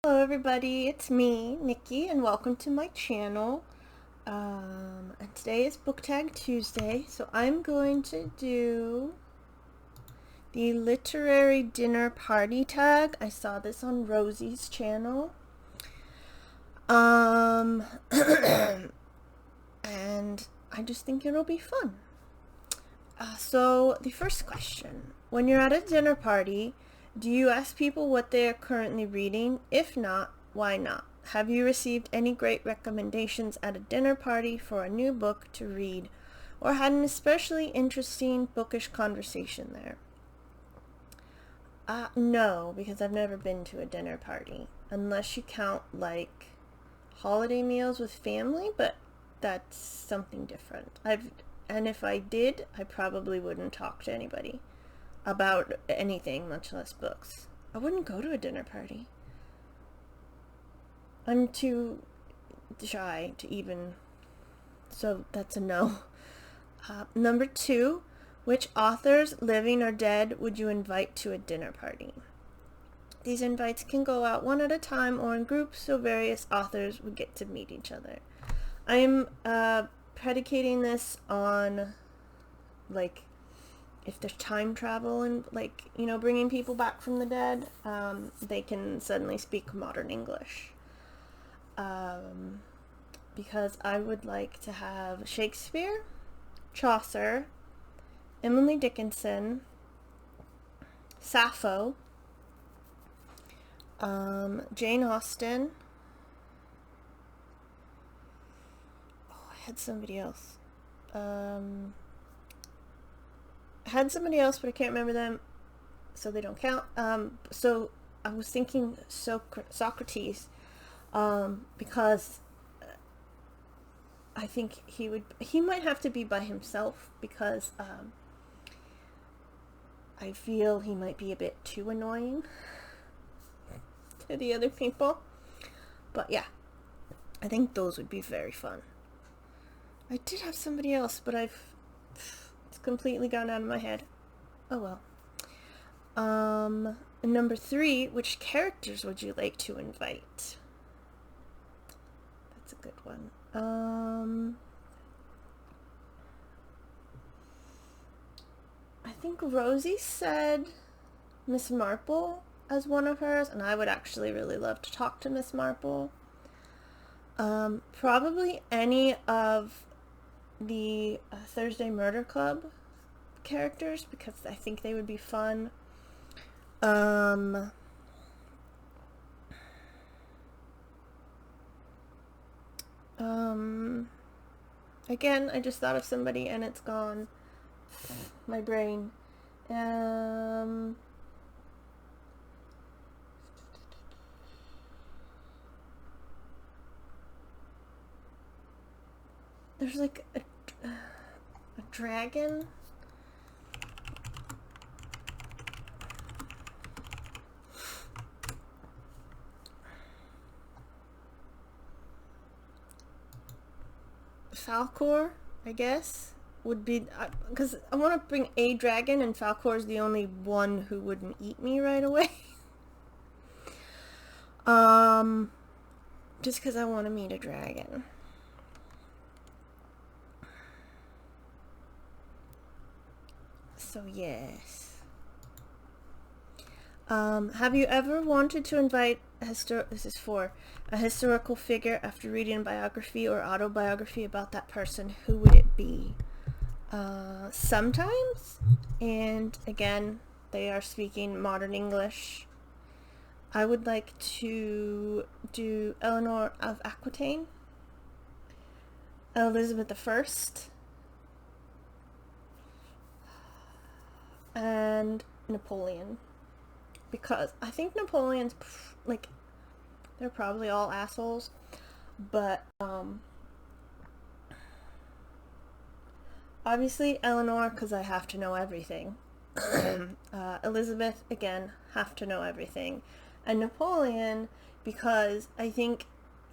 Hello everybody, it's me, Nikki, and welcome to my channel. And today is Book Tag Tuesday, so I'm going to do the literary dinner party tag. I saw this on Rosie's channel. And I just think it'll be fun. So the first question, when you're at a dinner party, do you ask people what they are currently reading? If not, why not? Have you received any great recommendations at a dinner party for a new book to read, or had an especially interesting bookish conversation there? No, because I've never been to a dinner party, unless you count like holiday meals with family, but that's something different. And if I did, I probably wouldn't talk to anybody about anything, much less books. I wouldn't go to a dinner party. I'm too shy to even, so that's a no. Number 2, which authors, living or dead, would you invite to a dinner party? These invites can go out one at a time or in groups, so various authors would get to meet each other. I am predicating this on, like, if there's time travel and, like, bringing people back from the dead, they can suddenly speak modern English. Because I would like to have Shakespeare, Chaucer, Emily Dickinson, Sappho, Jane Austen. Oh, I had somebody else. But I can't remember them, so they don't count. So I was thinking Socrates, because I think he might have to be by himself, because I feel he might be a bit too annoying to the other people. But yeah, I think those would be very fun. I did have somebody else, but it's completely gone out of my head. Oh well. Number 3, which characters would you like to invite? That's a good one. I think Rosie said Miss Marple as one of hers, and I would actually really love to talk to Miss Marple. Probably any of the Thursday Murder Club characters, because I think they would be fun. Again, I just thought of somebody and it's gone. My brain. There's like a dragon. Falcor, I guess, would be, because I want to bring a dragon, and Falcor is the only one who wouldn't eat me right away. Just because I want to meet a dragon. So yes. Have you ever wanted to invite this is for a historical figure after reading a biography or autobiography about that person? Who would it be? Sometimes, and again, they are speaking modern English. I would like to do Eleanor of Aquitaine, Elizabeth I, and Napoleon. Because I think Napoleon's, like, they're probably all assholes, but obviously Eleanor, because I have to know everything. Elizabeth, again, have to know everything. And Napoleon, because I think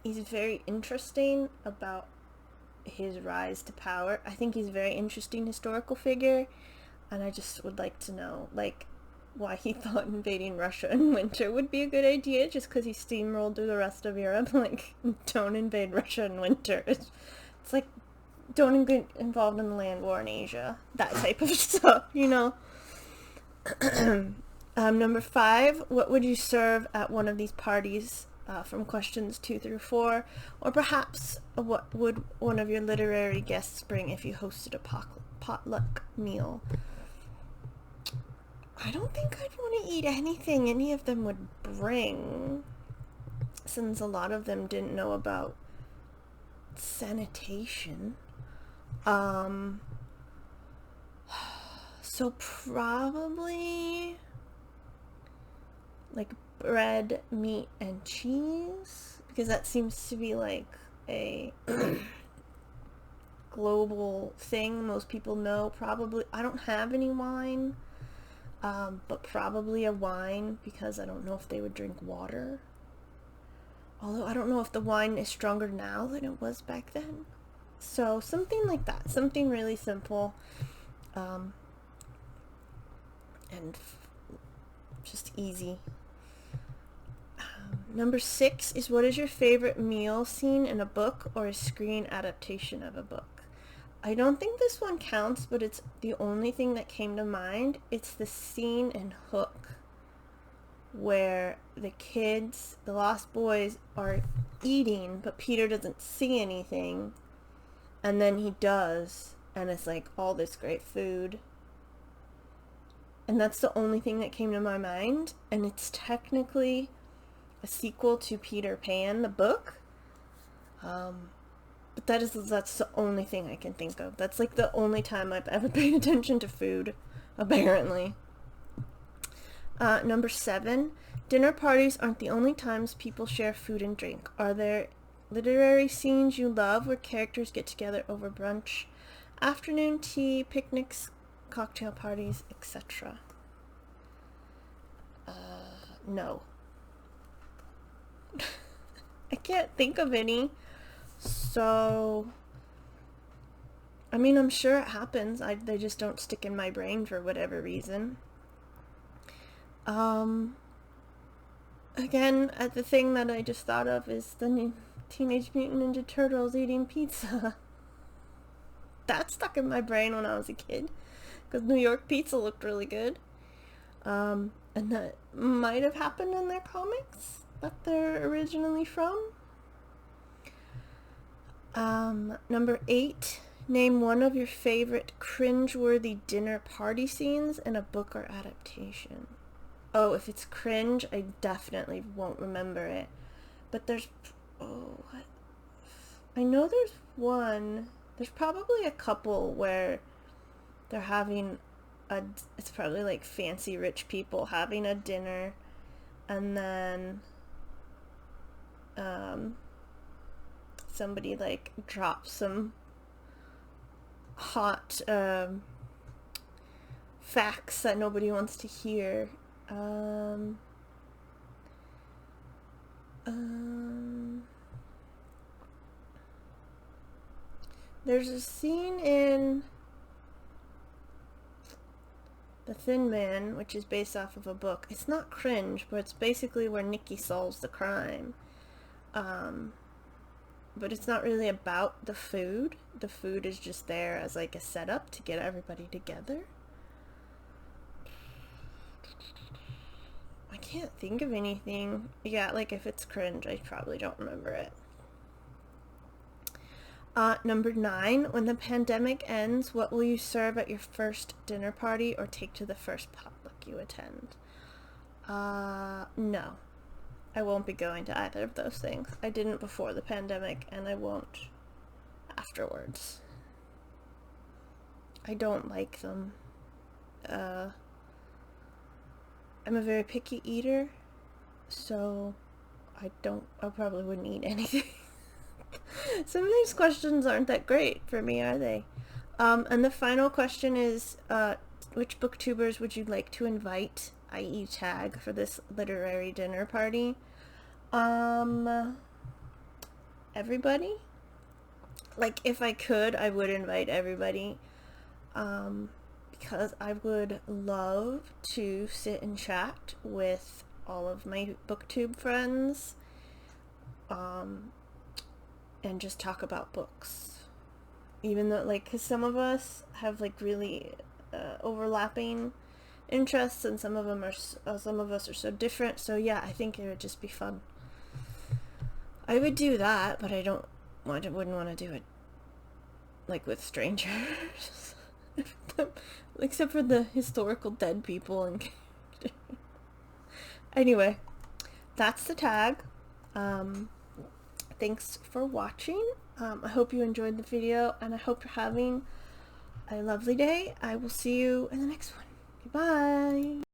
he's very interesting about his rise to power. I think he's a very interesting historical figure, and I just would like to know, like, why he thought invading Russia in winter would be a good idea, just because he steamrolled through the rest of Europe. Like, don't invade Russia in winter. It's like, don't get involved in the land war in Asia. That type of stuff, you know? Number 5, what would you serve at one of these parties? From questions 2 through 4. Or perhaps, what would one of your literary guests bring if you hosted a potluck meal? I don't think I'd want to eat anything any of them would bring, since a lot of them didn't know about sanitation. So probably like bread, meat, and cheese, because that seems to be like a global thing most people know. Probably, I don't have any wine, but probably a wine, because I don't know if they would drink water. Although I don't know if the wine is stronger now than it was back then. So something like that, something really simple, and just easy. Number 6 is, what is your favorite meal scene in a book or a screen adaptation of a book? I don't think this one counts, but it's the only thing that came to mind. It's the scene in Hook where the kids, the lost boys, are eating, but Peter doesn't see anything, and then he does, and it's like all this great food. And that's the only thing that came to my mind, and it's technically a sequel to Peter Pan, the book. But that's the only thing I can think of. That's like the only time I've ever paid attention to food, apparently. Number 7, dinner parties aren't the only times people share food and drink. Are there literary scenes you love where characters get together over brunch, afternoon tea, picnics, cocktail parties, etc.? No. I can't think of any. So, I mean, I'm sure it happens. They just don't stick in my brain for whatever reason. Again, the thing that I just thought of is the Teenage Mutant Ninja Turtles eating pizza. That stuck in my brain when I was a kid, because New York pizza looked really good. And that might have happened in their comics that they're originally from. Number 8, name one of your favorite cringe-worthy dinner party scenes in a book or adaptation. Oh, if it's cringe, I definitely won't remember it. But there's... what? I know there's one. There's probably a couple where they're having it's probably like fancy rich people having a dinner, and then somebody like drops some hot facts that nobody wants to hear. There's a scene in The Thin Man, which is based off of a book. It's not cringe, but it's basically where Nikki solves the crime. But it's not really about the food. The food is just there as like a setup to get everybody together. I can't think of anything. Yeah, like if it's cringe, I probably don't remember it. Number 9, when the pandemic ends, what will you serve at your first dinner party or take to the first potluck you attend? No. I won't be going to either of those things. I didn't before the pandemic, and I won't afterwards. I don't like them. I'm a very picky eater, so I probably wouldn't eat anything. Some of these questions aren't that great for me, are they? And the final question is, which booktubers would you like to invite, i.e. tag, for this literary dinner party? Everybody? Like, if I could, I would invite everybody. because I would love to sit and chat with all of my booktube friends and just talk about books, even though, like, because some of us have like really overlapping interests, and some of us are so different. So yeah, I think it would just be fun. I would do that, but I wouldn't want to do it like with strangers. Except for the historical dead people and anyway, that's the tag. Thanks for watching. I hope you enjoyed the video, and I hope you're having a lovely day. I will see you in the next one. Goodbye.